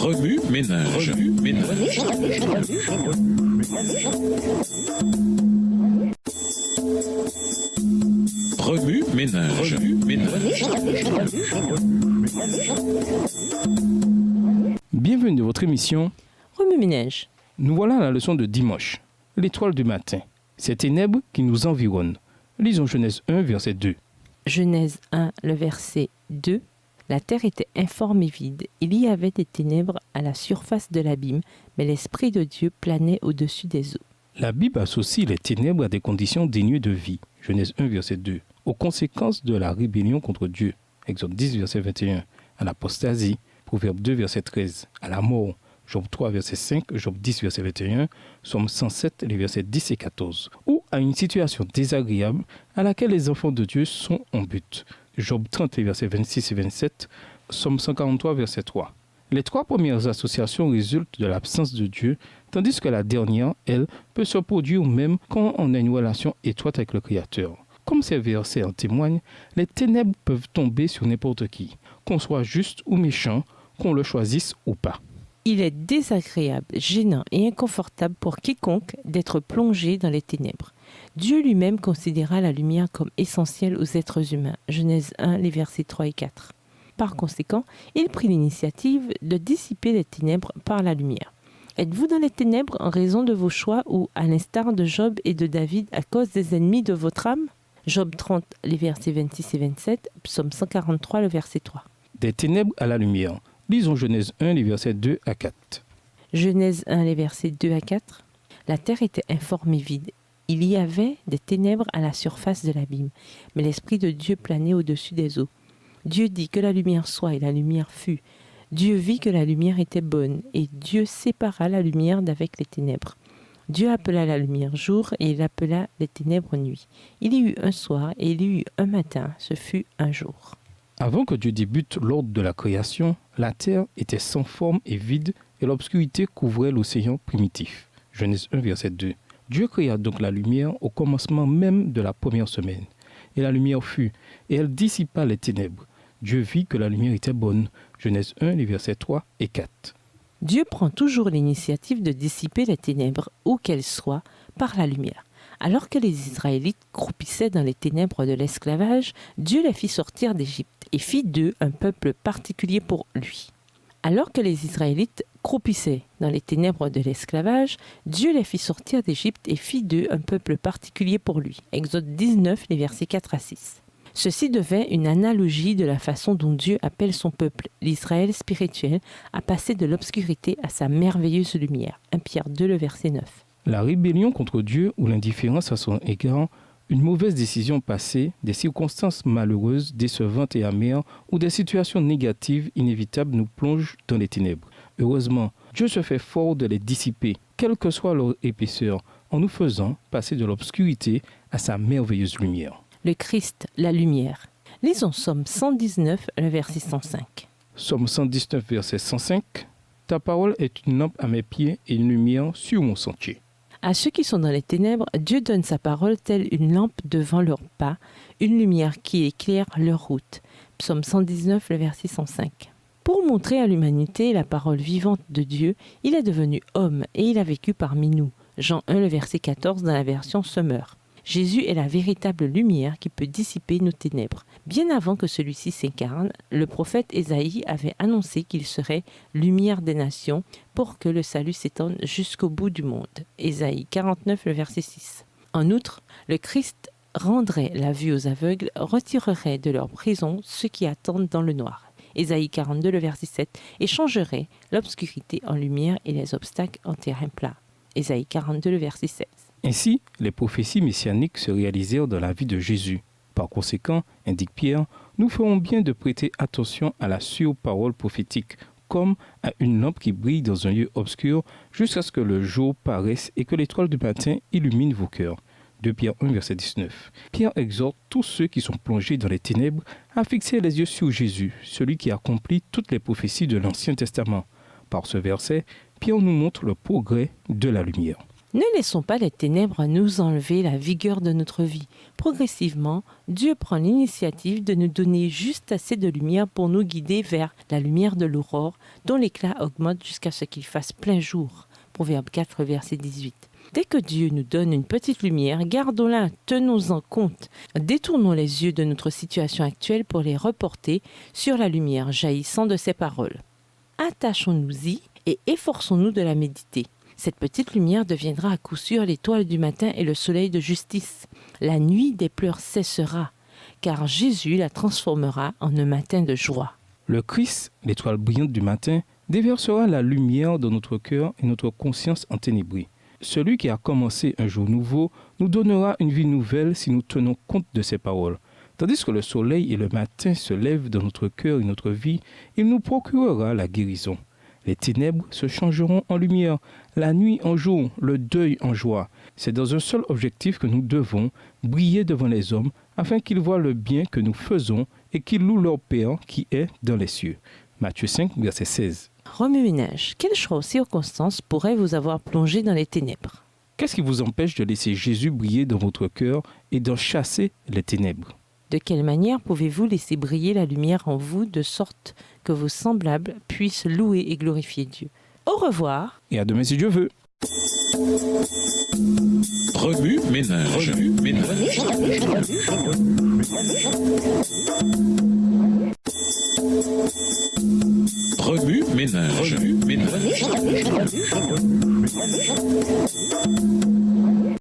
Remue ménage. Remue ménage. Bienvenue dans votre émission Remue ménage. Nous voilà à la leçon de dimanche. L'étoile du matin. Ces ténèbres qui nous environnent. Lisons Genèse 1, verset 2. Genèse 1, le verset 2. La terre était informe et vide. Il y avait des ténèbres à la surface de l'abîme, mais l'Esprit de Dieu planait au-dessus des eaux. La Bible associe les ténèbres à des conditions dénuées de vie. Genèse 1, verset 2. Aux conséquences de la rébellion contre Dieu. Exode 10, verset 21. À l'apostasie. Proverbe 2, verset 13. À la mort. Job 3, verset 5. Job 10, verset 21. Somme 107, les versets 10 et 14. Ou à une situation désagréable à laquelle les enfants de Dieu sont en but. Job 30, les versets 26 et 27, Somme 143, verset 3. Les trois premières associations résultent de l'absence de Dieu, tandis que la dernière, elle, peut se produire même quand on a une relation étroite avec le Créateur. Comme ces versets en témoignent, les ténèbres peuvent tomber sur n'importe qui, qu'on soit juste ou méchant, qu'on le choisisse ou pas. Il est désagréable, gênant et inconfortable pour quiconque d'être plongé dans les ténèbres. Dieu lui-même considéra la lumière comme essentielle aux êtres humains. Genèse 1, les versets 3 et 4. Par conséquent, il prit l'initiative de dissiper les ténèbres par la lumière. Êtes-vous dans les ténèbres en raison de vos choix ou, à l'instar de Job et de David, à cause des ennemis de votre âme? Job 30, les versets 26 et 27, Psaume 143, le verset 3. Des ténèbres à la lumière. Lisons Genèse 1, les versets 2 à 4. Genèse 1, les versets 2 à 4. La terre était informe et vide. Il y avait des ténèbres à la surface de l'abîme, mais l'Esprit de Dieu planait au-dessus des eaux. Dieu dit que la lumière soit, et la lumière fut. Dieu vit que la lumière était bonne, et Dieu sépara la lumière d'avec les ténèbres. Dieu appela la lumière jour, et il appela les ténèbres nuit. Il y eut un soir, et il y eut un matin, ce fut un jour. Avant que Dieu débute l'ordre de la création, la terre était sans forme et vide, et l'obscurité couvrait l'océan primitif. Genèse 1, verset 2. Dieu créa donc la lumière au commencement même de la première semaine. Et la lumière fut, et elle dissipa les ténèbres. Dieu vit que la lumière était bonne. Genèse 1, les versets 3 et 4. Dieu prend toujours l'initiative de dissiper les ténèbres, où qu'elles soient, par la lumière. Alors que les Israélites croupissaient dans les ténèbres de l'esclavage, Dieu les fit sortir d'Égypte et fit d'eux un peuple particulier pour lui. Alors que les Israélites croupissaient dans les ténèbres de l'esclavage, Dieu les fit sortir d'Égypte et fit d'eux un peuple particulier pour lui. Exode 19, les versets 4 à 6. Ceci devait une analogie de la façon dont Dieu appelle son peuple, l'Israël spirituel, à passer de l'obscurité à sa merveilleuse lumière. 1 Pierre 2, le verset 9. La rébellion contre Dieu ou l'indifférence à son égard, une mauvaise décision passée, des circonstances malheureuses, décevantes et amères ou des situations négatives inévitables nous plongent dans les ténèbres. Heureusement, Dieu se fait fort de les dissiper, quelle que soit leur épaisseur, en nous faisant passer de l'obscurité à sa merveilleuse lumière. Le Christ, la lumière. Lisons Somme 119, le verset 105. Somme 119, verset 105. Ta parole est une lampe à mes pieds et une lumière sur mon sentier. À ceux qui sont dans les ténèbres, Dieu donne sa parole telle une lampe devant leurs pas, une lumière qui éclaire leur route. Psaume 119, le verset 105. Pour montrer à l'humanité la parole vivante de Dieu, il est devenu homme et il a vécu parmi nous. Jean 1, le verset 14 dans la version Semeur. Jésus est la véritable lumière qui peut dissiper nos ténèbres. Bien avant que celui-ci s'incarne, le prophète Ésaïe avait annoncé qu'il serait lumière des nations pour que le salut s'étende jusqu'au bout du monde. Ésaïe 49, le verset 6. En outre, le Christ rendrait la vue aux aveugles, retirerait de leur prison ceux qui attendent dans le noir. Ésaïe 42, le verset 7, et changerait l'obscurité en lumière et les obstacles en terrain plat. Ésaïe 42, le verset 16. Ainsi, les prophéties messianiques se réalisèrent dans la vie de Jésus. Par conséquent, indique Pierre, nous ferons bien de prêter attention à la sûre parole prophétique, comme à une lampe qui brille dans un lieu obscur jusqu'à ce que le jour paraisse et que l'étoile du matin illumine vos cœurs. 2 Pierre 1, verset 19. Pierre exhorte tous ceux qui sont plongés dans les ténèbres à fixer les yeux sur Jésus, celui qui accomplit toutes les prophéties de l'Ancien Testament. Par ce verset, Pierre nous montre le progrès de la lumière. Ne laissons pas les ténèbres nous enlever la vigueur de notre vie. Progressivement, Dieu prend l'initiative de nous donner juste assez de lumière pour nous guider vers la lumière de l'aurore, dont l'éclat augmente jusqu'à ce qu'il fasse plein jour. Proverbe 4, verset 18. Dès que Dieu nous donne une petite lumière, gardons-la, tenons-en compte. Détournons les yeux de notre situation actuelle pour les reporter sur la lumière jaillissant de ses paroles. Attachons-nous-y et efforçons-nous de la méditer. Cette petite lumière deviendra à coup sûr l'étoile du matin et le soleil de justice. La nuit des pleurs cessera, car Jésus la transformera en un matin de joie. Le Christ, l'étoile brillante du matin, déversera la lumière dans notre cœur et notre conscience enténébrée. Celui qui a commencé un jour nouveau nous donnera une vie nouvelle si nous tenons compte de ses paroles. Tandis que le soleil et le matin se lèvent dans notre cœur et notre vie, il nous procurera la guérison. Les ténèbres se changeront en lumière, la nuit en jour, le deuil en joie. C'est dans un seul objectif que nous devons briller devant les hommes afin qu'ils voient le bien que nous faisons et qu'ils louent leur Père qui est dans les cieux. Matthieu 5, verset 16. Remue-ménage, quel choix ou circonstances pourrait vous avoir plongé dans les ténèbres? Qu'est-ce qui vous empêche de laisser Jésus briller dans votre cœur et d'en chasser les ténèbres? De quelle manière pouvez-vous laisser briller la lumière en vous de sorte que vos semblables puissent louer et glorifier Dieu? Au revoir. Et à demain si Dieu veut. Remue-ménage.